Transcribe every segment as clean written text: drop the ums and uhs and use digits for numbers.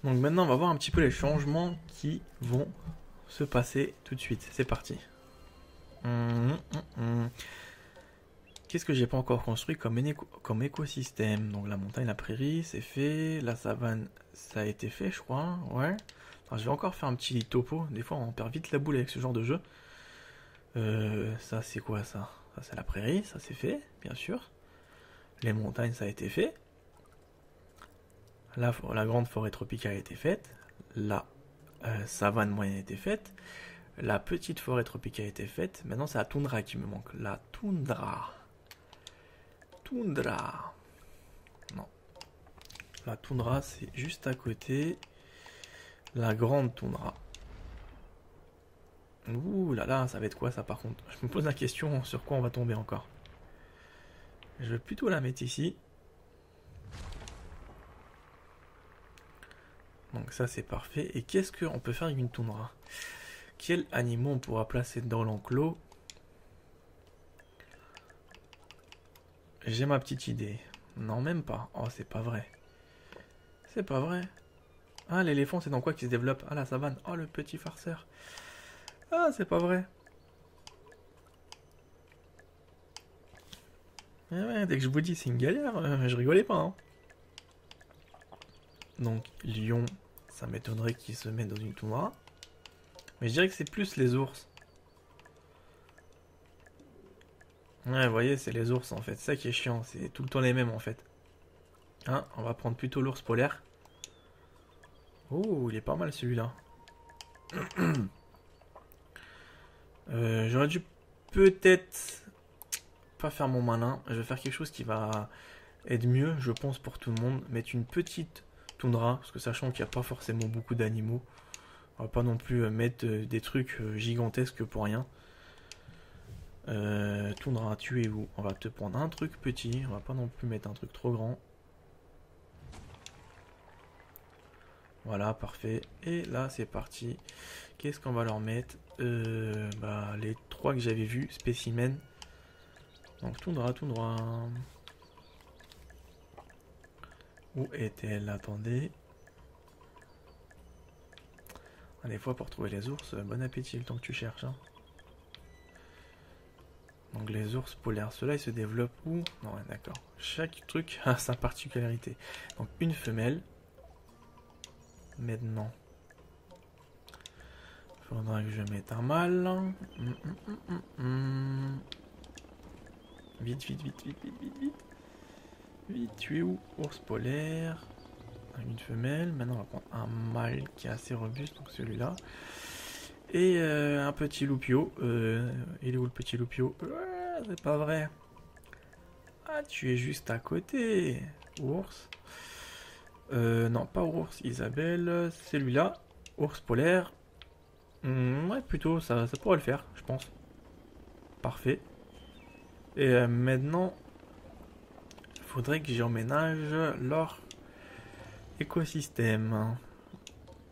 Donc maintenant, on va voir un petit peu les changements qui vont se passer tout de suite. C'est parti. Qu'est-ce que j'ai pas encore construit comme écosystème? Donc la montagne, la prairie, c'est fait. La savane, ça a été fait, je crois. Ouais. Enfin, je vais encore faire un petit topo. Des fois, on perd vite la boule avec ce genre de jeu. Ça, c'est quoi ça? Ça, c'est la prairie, ça c'est fait, bien sûr. Les montagnes, ça a été fait. La grande forêt tropicale a été faite. La savane moyenne a été faite. La petite forêt tropicale a été faite. Maintenant, c'est la toundra qui me manque. La toundra. Toundra. Non. La toundra, c'est juste à côté. La grande toundra. Ouh là là, ça va être quoi ça par contre? Je me pose la question sur quoi on va tomber encore. Je vais plutôt la mettre ici. Donc ça c'est parfait. Et qu'est-ce qu'on peut faire avec une toundra? Quels animaux on pourra placer dans l'enclos? J'ai ma petite idée. Non, même pas. Oh, c'est pas vrai. C'est pas vrai. Ah, l'éléphant, c'est dans quoi qu'il se développe? Ah, la savane. Oh, le petit farceur. Ah, c'est pas vrai. Eh ouais, dès que je vous dis c'est une galère, je rigolais pas. Hein. Donc, lion, ça m'étonnerait qu'il se mette dans une toundra. Mais je dirais que c'est plus les ours. Ouais, vous voyez, c'est les ours en fait. C'est ça qui est chiant. C'est tout le temps les mêmes en fait. Hein, on va prendre plutôt l'ours polaire. Oh, il est pas mal celui-là. J'aurais dû peut-être pas faire mon malin. Je vais faire quelque chose qui va être mieux, je pense, pour tout le monde. Mettre une petite toundra, parce que sachant qu'il n'y a pas forcément beaucoup d'animaux, on va pas non plus mettre des trucs gigantesques pour rien. Toundra, tu es où? On va te prendre un truc petit, on va pas non plus mettre un truc trop grand. Voilà, parfait. Et là, c'est parti. Qu'est-ce qu'on va leur mettre? Les trois que j'avais vus, spécimen. Donc, toundra, toundra. Où est-elle? Attendez. Ah, des fois, pour trouver les ours, bon appétit le temps que tu cherches. Hein. Donc, les ours polaires, ceux-là, ils se développent où? Non, ouais, d'accord. Chaque truc a sa particularité. Donc, une femelle. Maintenant, faudra que je mette un mâle. Vite, vite, vite, vite, vite, vite, vite. Vite, tu es où? Ours polaire. Une femelle. Maintenant, on va prendre un mâle qui est assez robuste, donc celui-là. Et un petit loupio. Il est où le petit loupio? C'est pas vrai. Ah, tu es juste à côté. Ours. Non, pas ours, Isabelle. Celui-là. Ours polaire. Ouais, plutôt, ça pourrait le faire, je pense. Parfait. Et maintenant, il faudrait que j'emménage leur écosystème.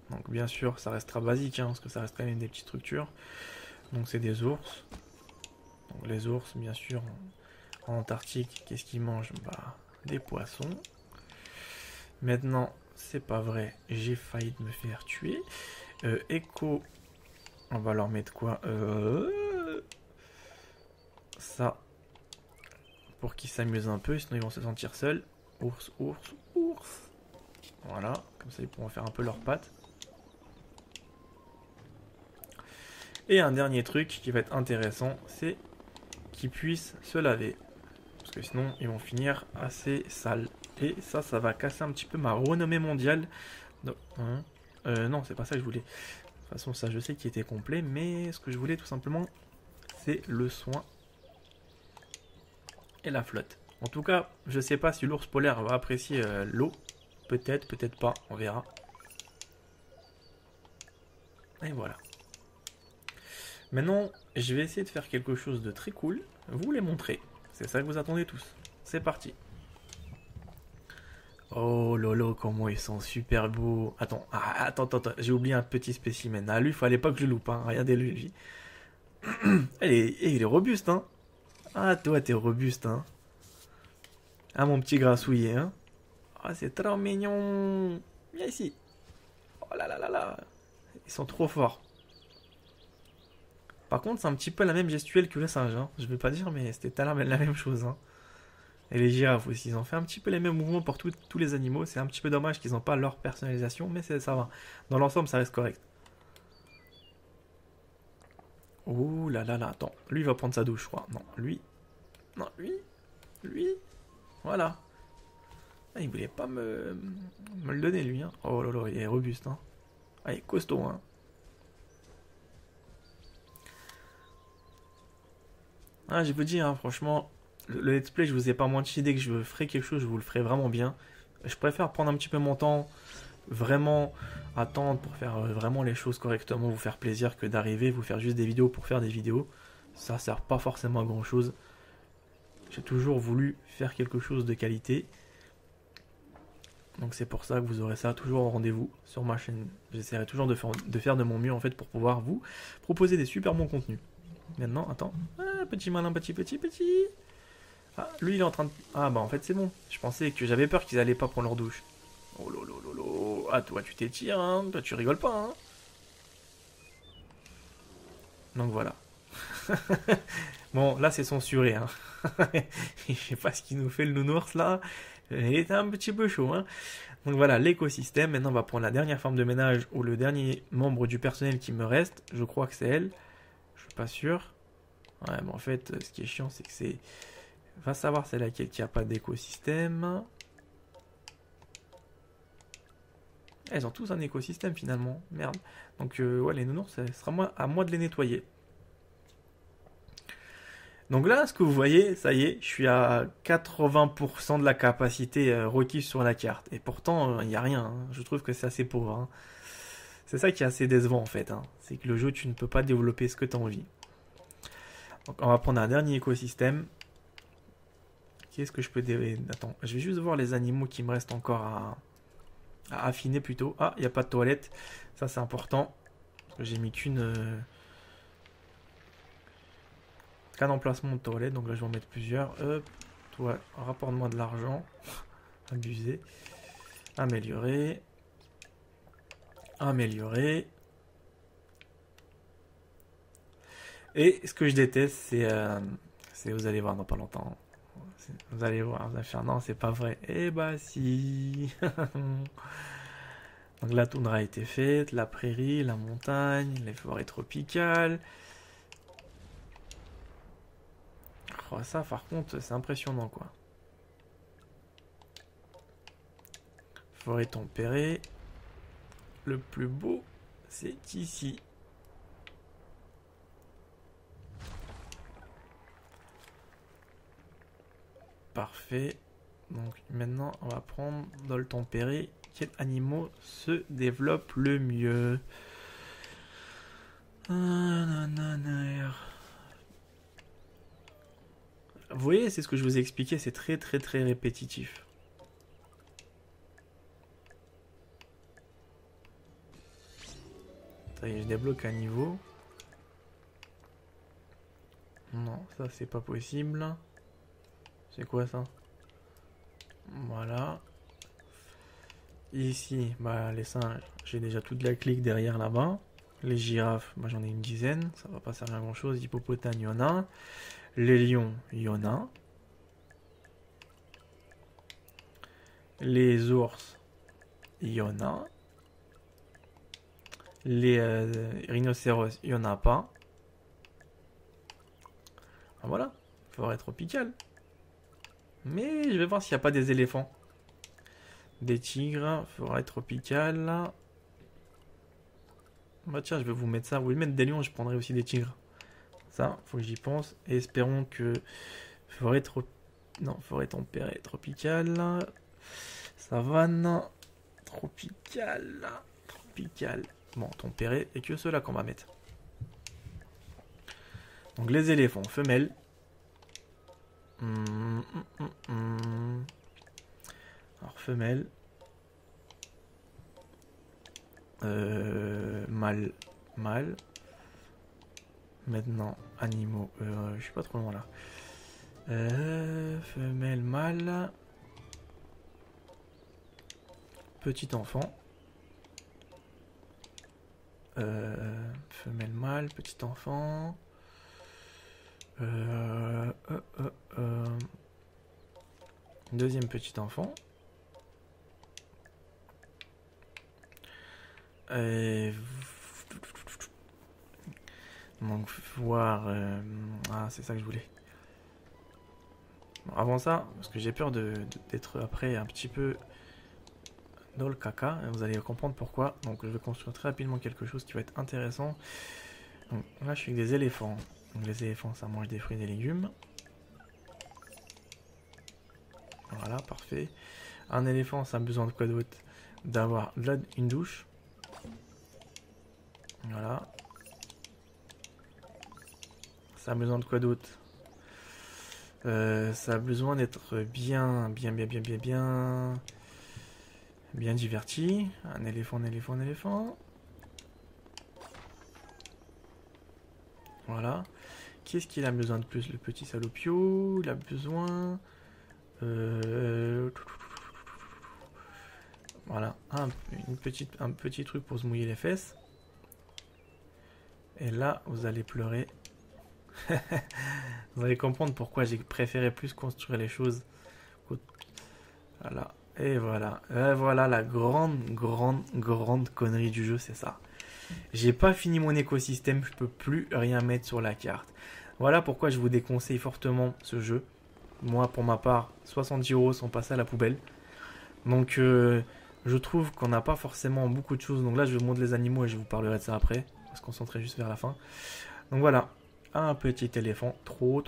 Donc bien sûr, ça restera basique, hein, parce que ça reste quand même des petites structures. Donc c'est des ours. Donc les ours, bien sûr, en Antarctique, qu'est-ce qu'ils mangent? Bah, des poissons. Maintenant, c'est pas vrai, j'ai failli me faire tuer. Écho, on va leur mettre quoi? Ça, pour qu'ils s'amusent un peu, sinon ils vont se sentir seuls. Ours, ours, ours. Voilà, comme ça ils pourront faire un peu leurs pattes. Et un dernier truc qui va être intéressant, c'est qu'ils puissent se laver. Parce que sinon, ils vont finir assez sales. Et ça va casser un petit peu ma renommée mondiale. Non, c'est pas ça que je voulais. De toute façon, ça, je sais qu'il était complet. Mais ce que je voulais, tout simplement, c'est le soin et la flotte. En tout cas, je sais pas si l'ours polaire va apprécier l'eau. Peut-être, peut-être pas. On verra. Et voilà. Maintenant, je vais essayer de faire quelque chose de très cool. Vous les montrer. C'est ça que vous attendez tous. C'est parti. Oh lolo, comment ils sont super beaux. Attends, j'ai oublié un petit spécimen. Ah, lui, il fallait pas que je le loupe. Hein. Regardez-le, lui. Il est robuste, hein. Ah, toi, t'es robuste, hein. Ah, mon petit grassouillet, hein. Ah, c'est trop mignon. Viens ici. Oh là là là là. Ils sont trop forts. Par contre, c'est un petit peu la même gestuelle que le singe. Hein. Je vais pas dire, mais c'était la même chose. Hein. Et les girafes aussi. Ils ont fait un petit peu les mêmes mouvements pour tous les animaux. C'est un petit peu dommage qu'ils n'ont pas leur personnalisation, mais ça va. Dans l'ensemble, ça reste correct. Oh là là là. Attends. Lui, il va prendre sa douche, je crois. Non, lui. Non, lui. Lui. Voilà. Ah, il voulait pas me le donner, lui. Hein. Oh là là, il est robuste. Hein. Ah, il est costaud. Hein. Ah, je vous dis, hein, franchement, le let's play, je vous ai pas menti, dès que je ferai quelque chose, je vous le ferai vraiment bien. Je préfère prendre un petit peu mon temps, vraiment attendre pour faire vraiment les choses correctement, vous faire plaisir, que d'arriver, vous faire juste des vidéos pour faire des vidéos. Ça sert pas forcément à grand chose. J'ai toujours voulu faire quelque chose de qualité. Donc c'est pour ça que vous aurez ça toujours en rendez-vous sur ma chaîne. J'essaierai toujours de faire de mon mieux en fait pour pouvoir vous proposer des super bons contenus. Maintenant, attends. Ah, petit malin, petit. Ah, lui il est en train de... Ah bah en fait c'est bon. Je pensais que j'avais peur qu'ils allaient pas prendre leur douche. Oh lolo lolo. Ah toi tu t'étires, hein. Toi tu rigoles pas, hein. Donc voilà. Bon, là c'est censuré, hein. Je sais pas ce qu'il nous fait le nounours là. Il était un petit peu chaud, hein. Donc voilà, l'écosystème. Maintenant on va prendre la dernière femme de ménage ou le dernier membre du personnel qui me reste. Je crois que c'est elle. Je suis pas sûr. Ouais, mais en fait, ce qui est chiant, c'est que c'est... Va savoir c'est laquelle qui a pas d'écosystème. Elles ont tous un écosystème finalement. Merde. Donc ouais, les nounours, ce sera à moi de les nettoyer. Donc là, ce que vous voyez, ça y est, je suis à 80% de la capacité requise sur la carte. Et pourtant, il n'y a rien. Hein. Je trouve que c'est assez pauvre. Hein. C'est ça qui est assez décevant en fait. Hein. C'est que le jeu, tu ne peux pas développer ce que tu as envie. Donc on va prendre un dernier écosystème. Qu'est-ce que je peux... Attends, je vais juste voir les animaux qui me restent encore à affiner plutôt. Ah, il n'y a pas de toilette. Ça, c'est important. J'ai mis qu'un emplacement de toilette. Donc là, je vais en mettre plusieurs. Hop, toi, rapporte-moi de l'argent. Abusé. Améliorer. Améliorer. Et ce que je déteste, c'est vous allez voir dans pas longtemps. Vous allez voir, vous allez faire non, c'est pas vrai. Eh bah si. Donc la toundra a été faite, la prairie, la montagne, les forêts tropicales. Oh, ça par contre c'est impressionnant quoi. Forêt tempérée. Le plus beau c'est ici. Parfait. Donc maintenant on va prendre dans le tempéré. Quels animaux se développent le mieux? Vous voyez, c'est ce que je vous ai expliqué, c'est très répétitif. Ça y est, je débloque un niveau. Non, ça c'est pas possible. C'est quoi ça? Voilà. Ici, bah les singes, j'ai déjà toute la clique derrière là-bas. Les girafes, bah, j'en ai une dizaine, ça va pas servir à grand chose. Hippopotame, il y en a. Les lions, il y en a. Les ours, il y en a. Les rhinocéros, il y en a pas. Ah, voilà, forêt tropicale. Mais je vais voir s'il n'y a pas des éléphants. Des tigres, forêt tropicale. Bah tiens, je vais vous mettre ça. Vous voulez mettre des lions, je prendrai aussi des tigres. Ça, faut que j'y pense. Et espérons que forêt tempérée, tropicale. Savane, tropicale. Bon, tempérée, et que ceux-là qu'on va mettre. Donc les éléphants, femelles. Alors femelle. Mâle. Maintenant, animaux. Je suis pas trop loin là. Femelle, mâle. Petit enfant. Femelle mâle, petit enfant. Deuxième petit enfant. Et... Donc voir... Ah, c'est ça que je voulais. Bon, avant ça, parce que j'ai peur d'être après un petit peu dans le caca, et vous allez comprendre pourquoi. Donc je vais construire très rapidement quelque chose qui va être intéressant. Donc là je suis avec des éléphants. Donc les éléphants ça mange des fruits et des légumes. Voilà, parfait. Un éléphant ça a besoin de quoi d'autre? D'avoir une douche. Voilà. Ça a besoin de quoi d'autre? Ça a besoin d'être bien diverti. Un éléphant. Voilà. Qu'est-ce qu'il a besoin de plus, le petit salopio? Il a besoin... Voilà. Un petit truc pour se mouiller les fesses. Et là, vous allez pleurer. Vous allez comprendre pourquoi j'ai préféré plus construire les choses. Voilà. Et voilà. Et voilà la grande connerie du jeu, c'est ça. J'ai pas fini mon écosystème, je peux plus rien mettre sur la carte. Voilà pourquoi je vous déconseille fortement ce jeu. Moi, pour ma part, 70 € sont passés à la poubelle. Donc, je trouve qu'on n'a pas forcément beaucoup de choses. Donc là, je vais vous montrer les animaux et je vous parlerai de ça après. On va se concentrer juste vers la fin. Donc voilà. Un petit éléphant. Trop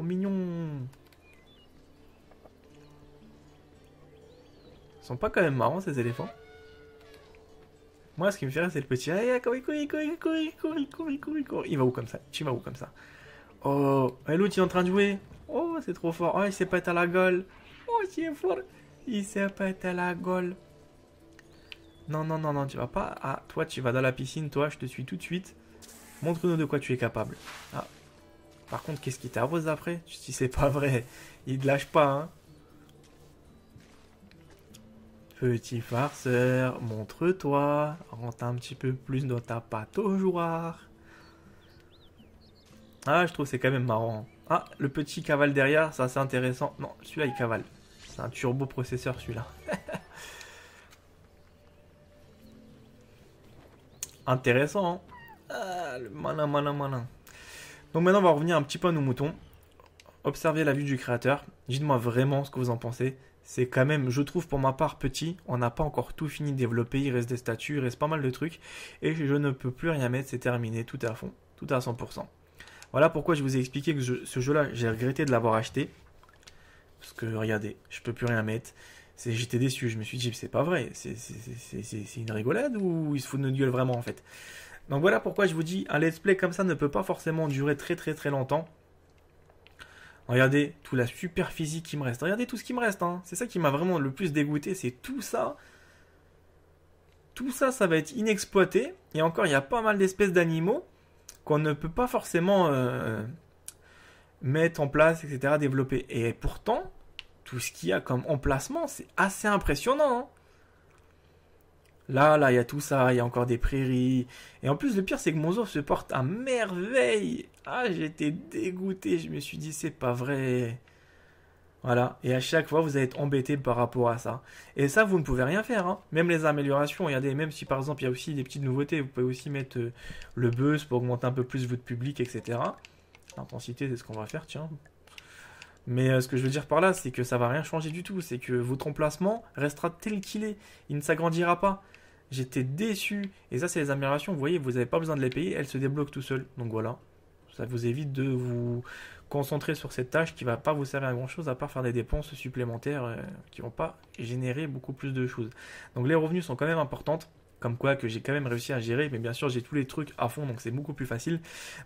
mignon. Ils sont pas quand même marrants, ces éléphants. Moi, ce qui me fait rire, c'est le petit. Allez, courir. Il va où comme ça? Tu vas où comme ça? Oh, et l'autre, il est en train de jouer. Oh, c'est trop fort. Oh, il s'est pété à la gueule. Oh, c'est fort. Il s'est pété à la gueule. Non, tu vas pas. Ah, toi, tu vas dans la piscine. Toi, je te suis tout de suite. Montre-nous de quoi tu es capable. Ah. Par contre, qu'est-ce qui t'arrose après? Si c'est pas vrai, il te lâche pas, hein. Petit farceur, montre-toi. Rentre un petit peu plus dans ta pâte au joueur. Ah, je trouve c'est quand même marrant. Ah, le petit cavale derrière, ça c'est intéressant. Non, celui-là il cavale. C'est un turbo processeur celui-là. Intéressant, hein. Ah, le malin. Donc maintenant on va revenir un petit peu à nos moutons. Observez la vue du créateur. Dites-moi vraiment ce que vous en pensez. C'est quand même, je trouve pour ma part petit, on n'a pas encore tout fini de développer, il reste des statues, il reste pas mal de trucs, et je ne peux plus rien mettre, c'est terminé, tout est à fond, tout à 100%. Voilà pourquoi je vous ai expliqué que ce jeu-là, j'ai regretté de l'avoir acheté, parce que regardez, je peux plus rien mettre, j'étais déçu, je me suis dit, c'est pas vrai, c'est une rigolade ou il se fout de notre gueule vraiment en fait. Donc voilà pourquoi je vous dis, un let's play comme ça ne peut pas forcément durer très longtemps. Regardez tout la super physique qui me reste. Regardez tout ce qui me reste, hein. C'est ça qui m'a vraiment le plus dégoûté, c'est tout ça. Tout ça, ça va être inexploité. Et encore, il y a pas mal d'espèces d'animaux qu'on ne peut pas forcément mettre en place, etc., développer. Et pourtant, tout ce qu'il y a comme emplacement, c'est assez impressionnant, hein. Là, il y a tout ça, il y a encore des prairies. Et en plus, le pire, c'est que mon zoo se porte à merveille. Ah, j'étais dégoûté, je me suis dit, c'est pas vrai. Voilà, et à chaque fois, vous allez être embêté par rapport à ça. Et ça, vous ne pouvez rien faire, hein. Même les améliorations, regardez, même si par exemple, il y a aussi des petites nouveautés, vous pouvez aussi mettre le buzz pour augmenter un peu plus votre public, etc. L'intensité, c'est ce qu'on va faire, tiens. Mais ce que je veux dire par là, c'est que ça va rien changer du tout. C'est que votre emplacement restera tel qu'il est. Il ne s'agrandira pas. J'étais déçu. Et ça, c'est les améliorations. Vous voyez, vous n'avez pas besoin de les payer. Elles se débloquent tout seules. Donc voilà. Ça vous évite de vous concentrer sur cette tâche qui ne va pas vous servir à grand chose à part faire des dépenses supplémentaires qui ne vont pas générer beaucoup plus de choses. Donc les revenus sont quand même importantes. Comme quoi que j'ai quand même réussi à gérer. Mais bien sûr, j'ai tous les trucs à fond. Donc c'est beaucoup plus facile.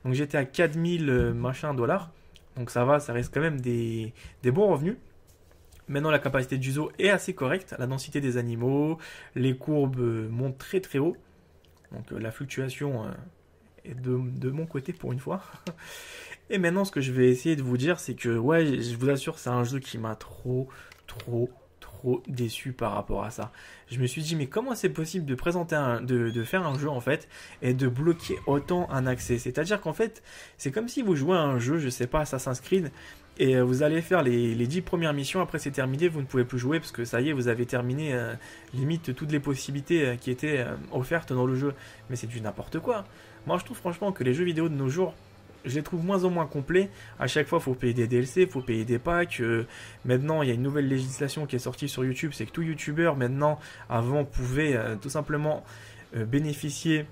Donc j'étais à 4000 machin dollars. Donc ça va, ça reste quand même des bons revenus. Maintenant, la capacité du zoo est assez correcte. La densité des animaux, les courbes montent très haut. Donc la fluctuation est de mon côté pour une fois. Et maintenant, ce que je vais essayer de vous dire, c'est que, ouais, je vous assure, c'est un jeu qui m'a trop trop déçu par rapport à ça. Je me suis dit mais comment c'est possible de présenter de faire un jeu en fait et de bloquer autant un accès. C'est-à-dire qu'en fait c'est comme si vous jouez à un jeu, je sais pas, Assassin's Creed, et vous allez faire les 10 premières missions, après c'est terminé, vous ne pouvez plus jouer parce que ça y est, vous avez terminé limite toutes les possibilités qui étaient offertes dans le jeu. Mais c'est du n'importe quoi. Moi je trouve franchement que les jeux vidéo de nos jours, je les trouve moins en moins complets. À chaque fois, il faut payer des DLC, il faut payer des packs. Maintenant, il y a une nouvelle législation qui est sortie sur YouTube, c'est que tout YouTuber, maintenant, avant, pouvait tout simplement bénéficier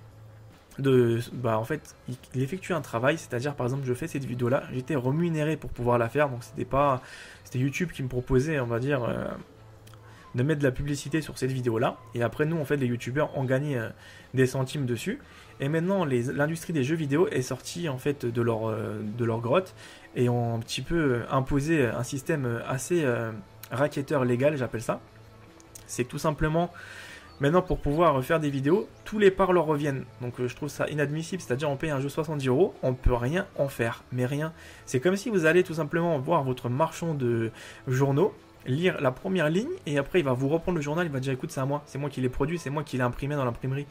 de... Bah, en fait, il effectue un travail, c'est-à-dire, par exemple, je fais cette vidéo-là, j'étais rémunéré pour pouvoir la faire, donc c'était YouTube qui me proposait, on va dire... de mettre de la publicité sur cette vidéo-là. Et après, nous, en fait, les youtubeurs ont gagné des centimes dessus. Et maintenant, l'industrie des jeux vidéo est sortie, en fait, de leur grotte et ont un petit peu imposé un système assez racketteur légal, j'appelle ça. C'est que tout simplement, maintenant, pour pouvoir faire des vidéos, tous les parts leur reviennent. Donc, je trouve ça inadmissible. C'est-à-dire, on paye un jeu 70 €, on peut rien en faire. Mais rien. C'est comme si vous allez tout simplement voir votre marchand de journaux, lire la première ligne et après il va vous reprendre le journal, il va dire écoute c'est à moi, c'est moi qui l'ai produit, c'est moi qui l'ai imprimé dans l'imprimerie.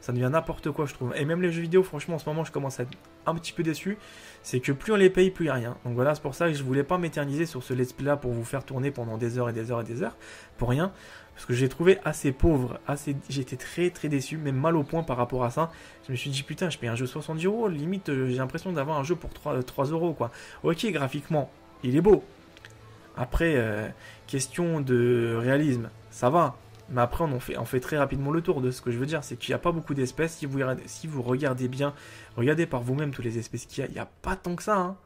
Ça devient n'importe quoi je trouve. Et même les jeux vidéo franchement en ce moment je commence à être un petit peu déçu, c'est que plus on les paye plus il n'y a rien. Donc voilà, c'est pour ça que je voulais pas m'éterniser sur ce let's play là pour vous faire tourner pendant des heures et des heures et des heures pour rien, parce que j'ai trouvé assez pauvre, j'étais très très déçu, même mal au point par rapport à ça. Je me suis dit putain je paye un jeu 70 €, limite j'ai l'impression d'avoir un jeu pour 3 € quoi. Ok, graphiquement il est beau. Après, question de réalisme, ça va. Mais après, on fait très rapidement le tour de ce que je veux dire. C'est qu'il n'y a pas beaucoup d'espèces. Si vous regardez bien, regardez par vous-même toutes les espèces qu'il y a. Il n'y a pas tant que ça. Hein.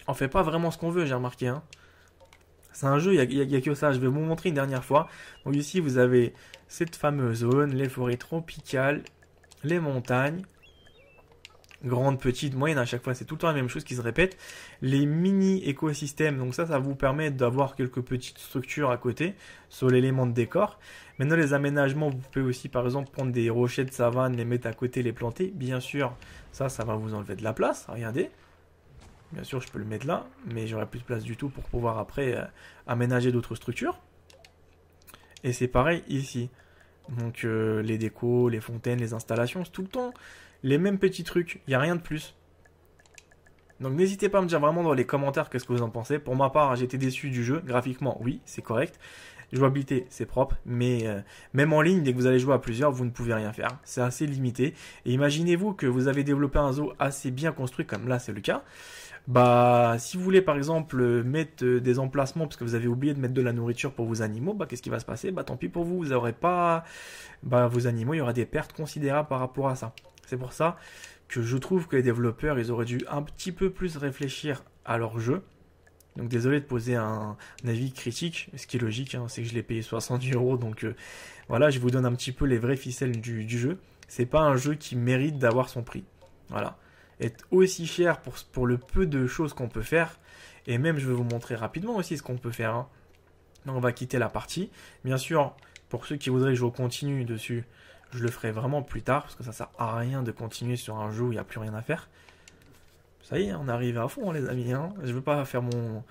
On fait pas vraiment ce qu'on veut, j'ai remarqué. Hein. C'est un jeu, il y a que ça. Je vais vous montrer une dernière fois. Donc ici, vous avez cette fameuse zone, les forêts tropicales, les montagnes. Grande, petite, moyenne, à chaque fois, c'est tout le temps la même chose qui se répète. Les mini-écosystèmes, donc ça vous permet d'avoir quelques petites structures à côté sur l'élément de décor. Maintenant, les aménagements, vous pouvez aussi, par exemple, prendre des rochers de savane, les mettre à côté, les planter. Bien sûr, ça va vous enlever de la place, regardez. Bien sûr, je peux le mettre là, mais j'aurai plus de place du tout pour pouvoir après aménager d'autres structures. Et c'est pareil ici. Donc, les décos, les fontaines, les installations, c'est tout le temps les mêmes petits trucs, il n'y a rien de plus. Donc n'hésitez pas à me dire vraiment dans les commentaires qu'est-ce que vous en pensez. Pour ma part, j'étais déçu du jeu. Graphiquement, oui, c'est correct. Jouabilité, c'est propre. Mais même en ligne, dès que vous allez jouer à plusieurs, vous ne pouvez rien faire. C'est assez limité. Et imaginez-vous que vous avez développé un zoo assez bien construit, comme là c'est le cas. Bah, si vous voulez par exemple mettre des emplacements parce que vous avez oublié de mettre de la nourriture pour vos animaux, bah qu'est-ce qui va se passer? Bah tant pis pour vous, vous n'aurez pas vos animaux, il y aura des pertes considérables par rapport à ça. C'est pour ça que je trouve que les développeurs, ils auraient dû un petit peu plus réfléchir à leur jeu. Donc désolé de poser un avis critique, ce qui est logique, hein, c'est que je l'ai payé 70 €, donc voilà, je vous donne un petit peu les vraies ficelles du jeu. C'est pas un jeu qui mérite d'avoir son prix. Voilà. Être aussi cher pour le peu de choses qu'on peut faire, et même je vais vous montrer rapidement aussi ce qu'on peut faire. Hein. Donc on va quitter la partie. Bien sûr, pour ceux qui voudraient que je continue dessus, je le ferai vraiment plus tard, parce que ça sert à rien de continuer sur un jeu où il n'y a plus rien à faire. Ça y est, on arrive à fond, les amis. Hein. Je veux pas faire mon...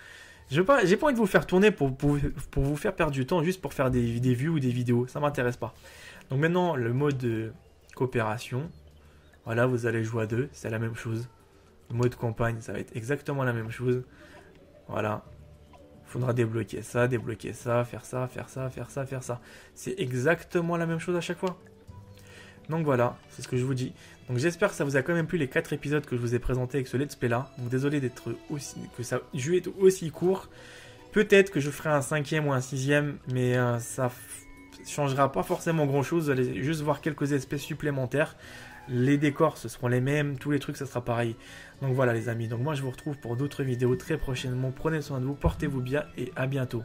j'ai pas envie de vous faire tourner pour vous faire perdre du temps, juste pour faire des vues ou des vidéos. Ça m'intéresse pas. Donc maintenant, le mode de coopération. Voilà, vous allez jouer à deux, c'est la même chose. Le mode campagne, ça va être exactement la même chose. Voilà. Il faudra débloquer ça, faire ça, faire ça, faire ça, faire ça. C'est exactement la même chose à chaque fois. Donc voilà, c'est ce que je vous dis. Donc j'espère que ça vous a quand même plu les 4 épisodes que je vous ai présentés avec ce let's play là. Donc désolé d'être que ça jeu est aussi court. Peut-être que je ferai un 5e ou un 6e, mais ça changera pas forcément grand chose. Vous allez juste voir quelques espèces supplémentaires. Les décors ce seront les mêmes, tous les trucs ça sera pareil. Donc voilà les amis, donc moi je vous retrouve pour d'autres vidéos très prochainement. Prenez soin de vous, portez-vous bien et à bientôt.